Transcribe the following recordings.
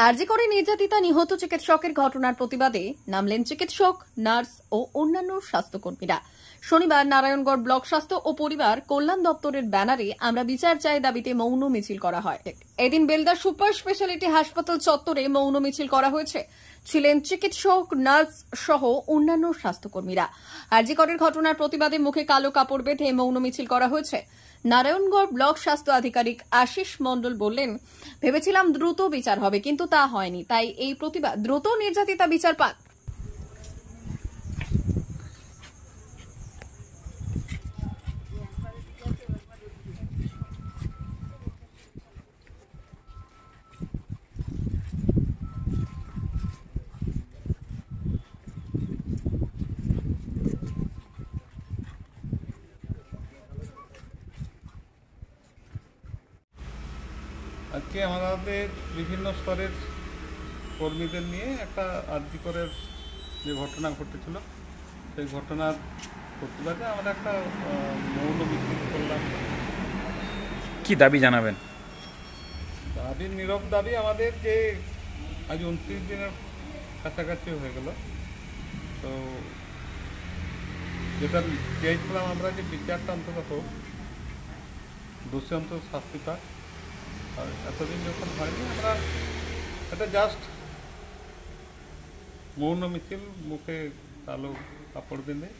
আরজি করে নির্যাতিতা নিহত চিকিৎসকের ঘটনার প্রতিবাদে নামলেন চিকিৎসক, নার্স ও অন্যান্য স্বাস্থ্যকর্মীরা। শনিবার নারায়ণগড় ব্লক স্বাস্থ্য ও পরিবার কল্যাণ দপ্তরের ব্যানারে আমরা বিচার চাই দাবিতে মৌন মিছিল করা হয়। এদিন বেলদা সুপার স্পেশালিটি হাসপাতাল চত্বরে মৌন মিছিল করা হয়েছে। ছিলেন চিকিৎসক, নার্স সহ অন্যান্য স্বাস্থ্যকর্মীরা। আরজি করের ঘটনার প্রতিবাদে মুখে কালো কাপড় বেঁধে মৌন মিছিল করা হয়েছে। নারায়ণগড় ব্লক স্বাস্থ্য আধিকারিক আশিস মণ্ডল বললেন, ভেবেছিলাম দ্রুত বিচার হবে, কিন্তু তা হয়নি। তাই এই প্রতিবাদ, দ্রুত নির্যাতিতা বিচার পাক। আজকে আমাদের বিভিন্ন স্তরের কর্মীদের নিয়ে একটা আরজি করের যে ঘটনা ঘটেছিল সেই ঘটনার প্রতিবাদে আমরা একটা মৌন মিছিল করলাম। কি দাবি জানাবেন? দাবি, নীরব দাবি আমাদের, যে আজ 29 দিনের কাছাকাছি হয়ে গেল। তো যেটা চেয়েছিলাম আমরা, যে বিচারটা অন্তত হোক, দোষী অন্তত শাস্তি পাক। আর এতদিন যখন হয়নি, আমরা এটা জাস্ট মৌন মিছিল, মুখে কালো কাপড় বেঁধে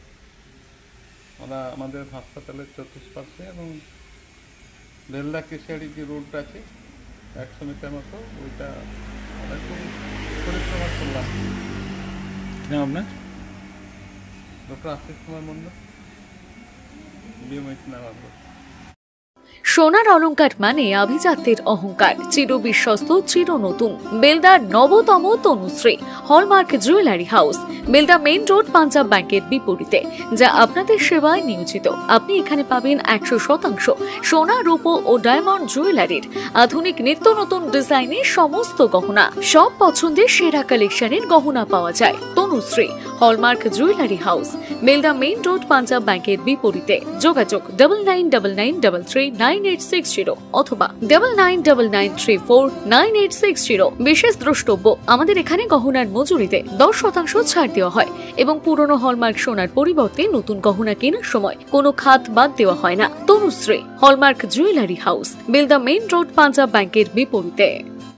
আমরা আমাদের হাসপাতালের চতুষ্পার্শ্বে এবং বেলদা কেশিয়াড়ি যে রোডটা আছে 100 মিটার মতো, ওইটা আমরা একটু পরিক্রমা করলাম। আপনার ডক্টর আশিস কুমার মণ্ডল, বিএমএইচ নারায়ণগড়। সোনার অলংকার মানে আভিজাত্যের অহংকার, চিরবিশ্বস্ত, চির নতুন। বেলদার নবতম Tanushree hallmark jewellery house, Belda main road, Punjab ব্যাংকের বিপরীতে, যা আপনাদের সেবায় নিয়োজিত। আপনি এখানে পাবেন 100% সোনা, রূপো ও ডায়মন্ড জুয়েলারির আধুনিক নিত্য নতুন ডিজাইনের সমস্ত গহনা। সব পছন্দের সেরা কালেকশনের গহনা পাওয়া যায়। Tanushree hallmark jewellery house, Belda main road, Punjab ব্যাংকের বিপরীতে। যোগাযোগ 9999339860 অথবা 9999349860। বিশেষ দ্রষ্টব্য, আমাদের এখানে গহনার মজুরিতে 10% ছাড় দেওয়া হয় এবং পুরনো হলমার্ক সোনার পরিবর্তে নতুন গহনা কেনার সময় কোনো খাত বাদ দেওয়া হয় না। Tanushree hallmark jewellery house, Belda main road, Punjab ব্যাংকের বিপরীতে।